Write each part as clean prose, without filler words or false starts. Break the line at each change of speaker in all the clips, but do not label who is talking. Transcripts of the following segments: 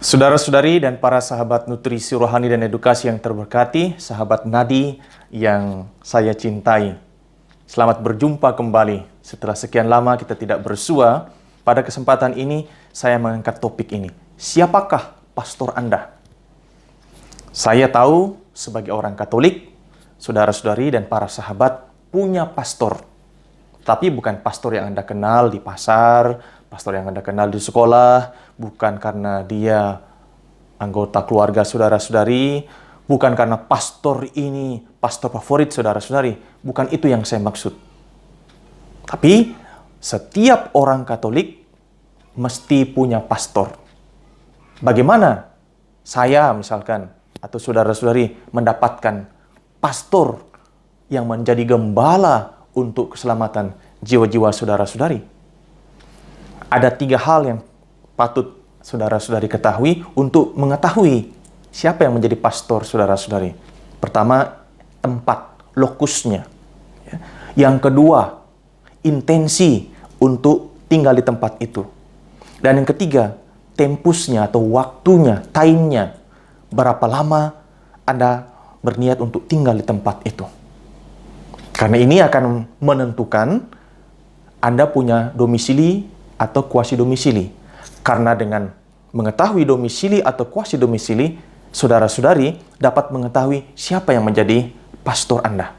Saudara-saudari dan para sahabat nutrisi rohani dan edukasi yang terberkati, sahabat Nadi yang saya cintai. Selamat berjumpa kembali. Setelah sekian lama kita tidak bersua, pada kesempatan ini saya mengangkat topik ini. Siapakah pastor Anda? Saya tahu sebagai orang Katolik, saudara-saudari dan para sahabat punya pastor. Tapi bukan pastor yang Anda kenal di pasar, pastor yang Anda kenal di sekolah, bukan karena dia anggota keluarga saudara-saudari, bukan karena pastor ini pastor favorit saudara-saudari. Bukan itu yang saya maksud. Tapi setiap orang Katolik mesti punya pastor. Bagaimana saya misalkan atau saudara-saudari mendapatkan pastor yang menjadi gembala untuk keselamatan jiwa-jiwa saudara-saudari? Ada 3 hal yang patut saudara-saudari ketahui untuk mengetahui siapa yang menjadi pastor saudara-saudari. Pertama, tempat, lokusnya. Yang kedua, intensi untuk tinggal di tempat itu. Dan yang ketiga, tempusnya atau waktunya, time-nya. Berapa lama Anda berniat untuk tinggal di tempat itu. Karena ini akan menentukan Anda punya domisili atau kuasi domisili. Karena dengan mengetahui domisili atau kuasi domisili, saudara-saudari dapat mengetahui siapa yang menjadi pastor Anda.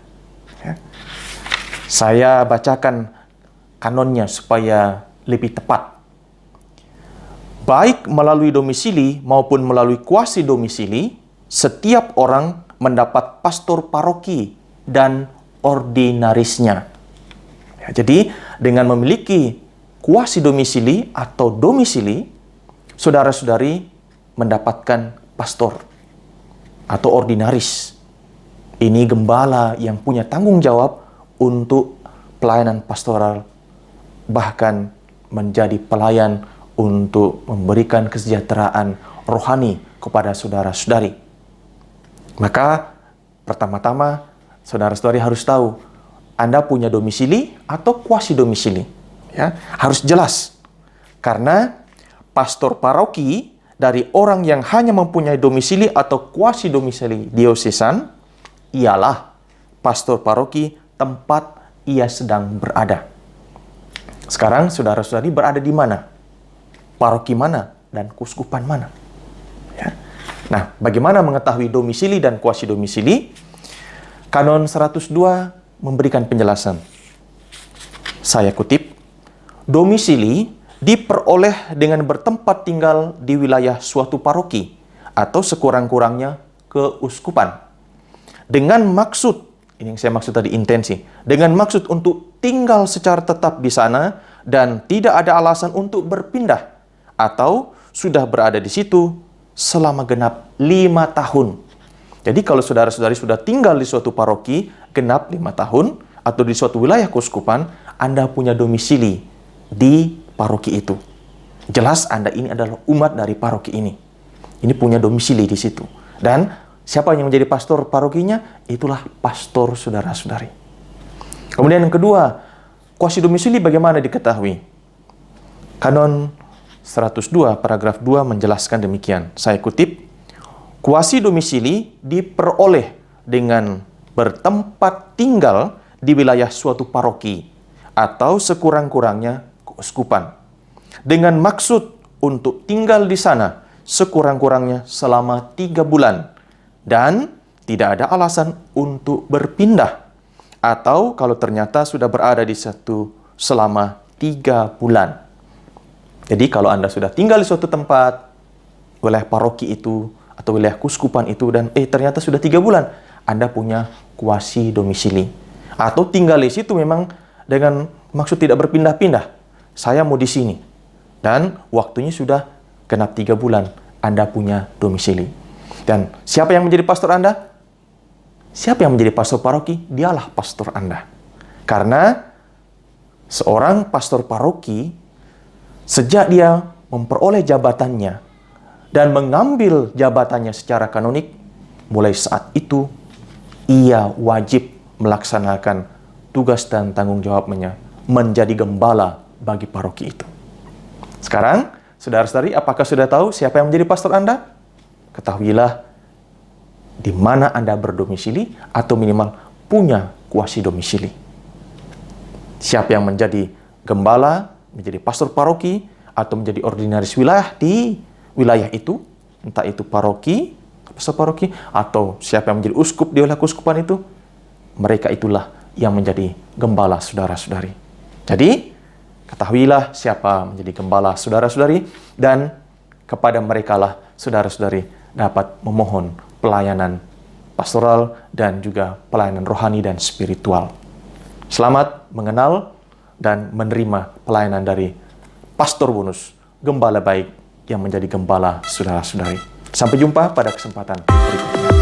Saya bacakan kanonnya supaya lebih tepat. Baik melalui domisili maupun melalui kuasi domisili, setiap orang mendapat pastor paroki dan ordinarisnya. Jadi, dengan memiliki kuasi domisili atau domisili, saudara-saudari mendapatkan pastor atau ordinaris. Ini gembala yang punya tanggung jawab untuk pelayanan pastoral, bahkan menjadi pelayan untuk memberikan kesejahteraan rohani kepada saudara-saudari. Maka, pertama-tama, saudara-saudari harus tahu, Anda punya domisili atau kuasi domisili. Harus jelas. Karena pastor paroki dari orang yang hanya mempunyai domisili atau kuasi domisili diosesan ialah pastor paroki tempat ia sedang berada. Sekarang saudara-saudari berada di mana? Paroki mana dan kuskupan mana? Nah, bagaimana mengetahui domisili dan kuasi domisili? Kanon 102 memberikan penjelasan. Saya kutip, domisili diperoleh dengan bertempat tinggal di wilayah suatu paroki atau sekurang-kurangnya keuskupan. Dengan maksud, ini yang saya maksud tadi intensi, dengan maksud untuk tinggal secara tetap di sana dan tidak ada alasan untuk berpindah atau sudah berada di situ selama genap 5 tahun. Jadi kalau saudara-saudari sudah tinggal di suatu paroki genap 5 tahun atau di suatu wilayah keuskupan, Anda punya domisili di paroki itu. Jelas Anda ini adalah umat dari paroki ini. Ini punya domisili di situ. Dan siapa yang menjadi pastor parokinya? Itulah pastor saudara-saudari. Kemudian yang kedua, kuasi domisili bagaimana diketahui? Kanon 102 paragraf 2 menjelaskan demikian. Saya kutip, kuasi domisili diperoleh dengan bertempat tinggal di wilayah suatu paroki atau sekurang-kurangnya keuskupan, dengan maksud untuk tinggal di sana sekurang-kurangnya selama 3 bulan dan tidak ada alasan untuk berpindah, atau kalau ternyata sudah berada di satu selama 3 bulan. Jadi kalau Anda sudah tinggal di suatu tempat, wilayah paroki itu atau wilayah kuskupan itu, dan ternyata sudah 3 bulan, Anda punya kuasi domisili. Atau tinggal di situ memang dengan maksud tidak berpindah-pindah. Saya mau di sini. Dan waktunya sudah genap 3 bulan. Anda punya domisili. Dan siapa yang menjadi pastor Anda? Siapa yang menjadi pastor paroki? Dialah pastor Anda. Karena seorang pastor paroki, sejak dia memperoleh jabatannya dan mengambil jabatannya secara kanonik, mulai saat itu ia wajib melaksanakan tugas dan tanggung jawabnya menjadi gembala bagi paroki itu. Sekarang Saudara-saudari, apakah sudah tahu siapa yang menjadi pastor Anda? Ketahuilah di mana Anda berdomisili atau minimal punya kuasi domisili. Siapa yang menjadi gembala, menjadi pastor paroki, atau menjadi ordinaris wilayah di wilayah itu, entah itu paroki, pastor paroki, atau siapa yang menjadi uskup di wilayah keuskupan itu, mereka itulah yang menjadi gembala saudara-saudari. Jadi, ketahuilah siapa menjadi gembala saudara-saudari, dan kepada merekalah saudara-saudari dapat memohon pelayanan pastoral dan juga pelayanan rohani dan spiritual. Selamat mengenal dan menerima pelayanan dari Pastor Bonus, gembala baik yang menjadi gembala saudara-saudari. Sampai jumpa pada kesempatan berikutnya.